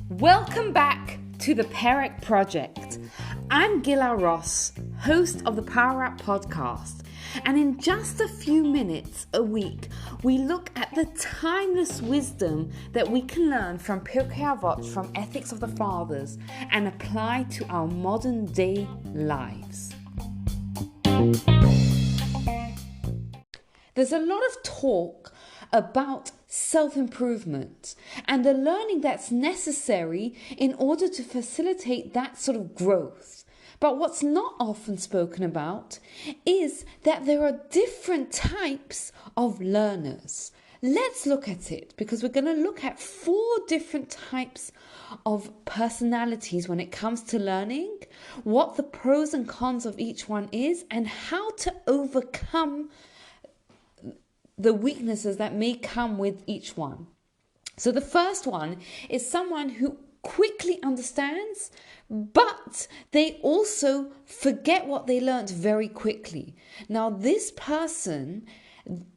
Welcome back to the Perek Project. I'm Gila Ross, host of the Power Up podcast, and in just a few minutes a week, we look at the timeless wisdom that we can learn from Pirkei Avot, from Ethics of the Fathers, and apply to our modern day lives. There's a lot of talk about self-improvement and the learning that's necessary in order to facilitate that sort of growth. But what's not often spoken about is that there are different types of learners. Let's look at it, because we're going to look at 4 different types of personalities when it comes to learning, what the pros and cons of each one is, and how to overcome the weaknesses that may come with each one. So the first one is someone who quickly understands, but they also forget what they learned very quickly. Now, this person,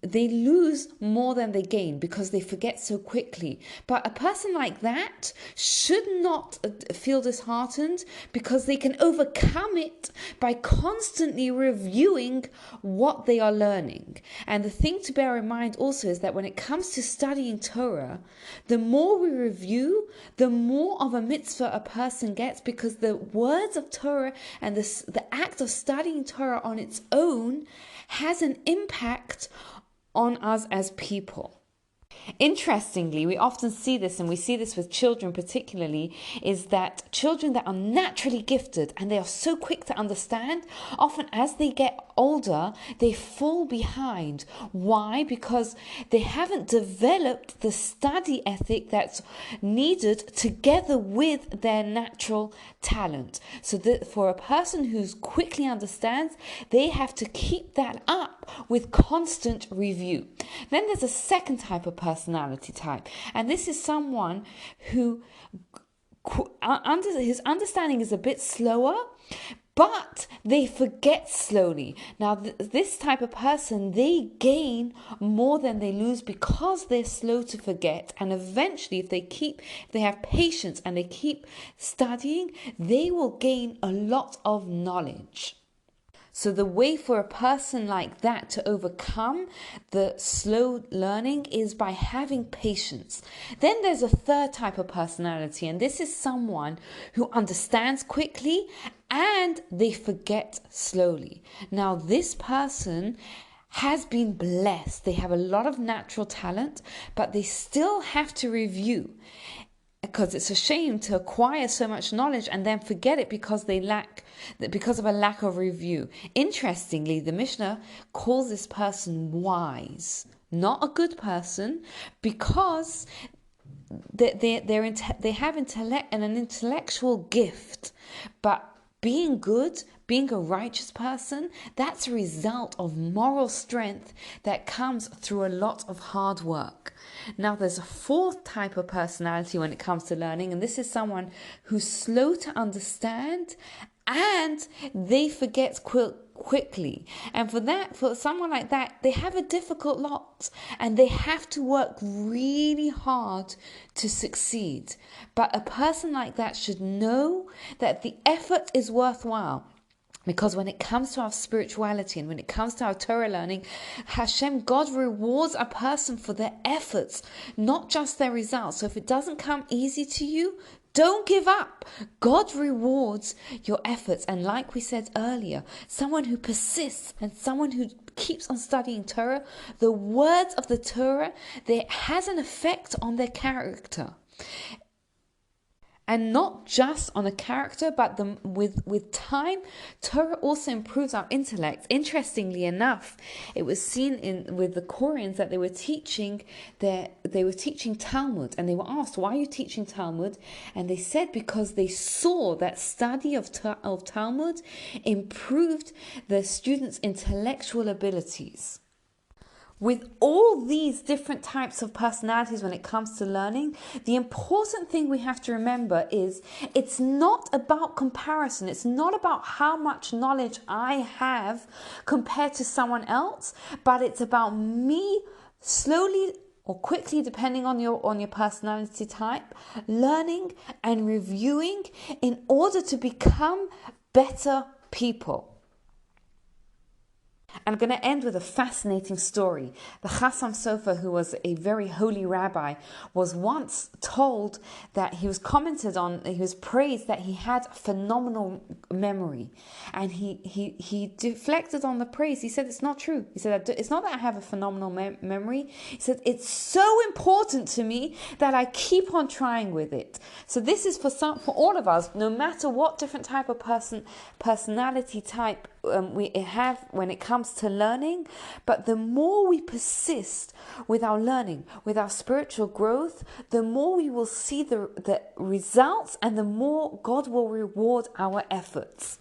they lose more than they gain because they forget so quickly. But a person like that should not feel disheartened, because they can overcome it by constantly reviewing what they are learning. And the thing to bear in mind also is that when it comes to studying Torah, the more we review, the more of a mitzvah a person gets, because the words of Torah and the act of studying Torah on its own has an impact on us as people. Interestingly, we often see this, and we see this with children particularly, is that children that are naturally gifted and they are so quick to understand, often as they get older, they fall behind. Why? Because they haven't developed the study ethic that's needed together with their natural talent. So that for a person who's quickly understands, they have to keep that up with constant review. Then there's a second type of personality type, and this is someone who his understanding is a bit slower, but they forget slowly. Now, this type of person, they gain more than they lose because they're slow to forget. And eventually, if they have patience and they keep studying, they will gain a lot of knowledge. So the way for a person like that to overcome the slow learning is by having patience. Then there's a third type of personality, and this is someone who understands quickly and they forget slowly. Now, this person has been blessed. They have a lot of natural talent, but they still have to review, because it's a shame to acquire so much knowledge and then forget it because of a lack of review. Interestingly, the Mishnah calls this person wise, not a good person, because they have intellect and an intellectual gift, but being good, being a righteous person, that's a result of moral strength that comes through a lot of hard work. Now, there's a fourth type of personality when it comes to learning, and this is someone who's slow to understand and they forget quickly. And for someone like that, they have a difficult lot and they have to work really hard to succeed. But a person like that should know that the effort is worthwhile. Because when it comes to our spirituality and when it comes to our Torah learning, Hashem, God rewards a person for their efforts, not just their results. So if it doesn't come easy to you, don't give up. God rewards your efforts. And like we said earlier, someone who persists and someone who keeps on studying Torah, the words of the Torah, they has an effect on their character. And not just on the character, but with time, Torah also improves our intellect. Interestingly enough, it was seen with the Koreans that they were teaching Talmud, and they were asked, "Why are you teaching Talmud?" And they said because they saw that study of Talmud improved the students' intellectual abilities. With all these different types of personalities when it comes to learning, the important thing we have to remember is it's not about comparison. It's not about how much knowledge I have compared to someone else, but it's about me slowly or quickly, depending on your personality type, learning and reviewing in order to become better people. I'm going to end with a fascinating story. The Chassam Sofer, who was a very holy rabbi, was once told that he was praised that he had phenomenal memory. And he deflected on the praise. He said, it's not true. He said, it's not that I have a phenomenal memory. He said, it's so important to me that I keep on trying with it. So this is for all of us, no matter what different type of personality type we have when it comes to learning, but the more we persist with our learning, with our spiritual growth, the more we will see the results, and the more God will reward our efforts.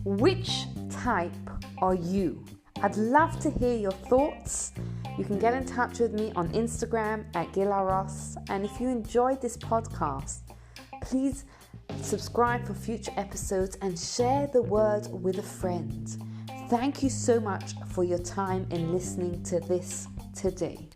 Which type are you? I'd love to hear your thoughts. You can get in touch with me on Instagram at Gilaros. And if you enjoyed this podcast, please subscribe for future episodes and share the word with a friend. Thank you so much for your time in listening to this today.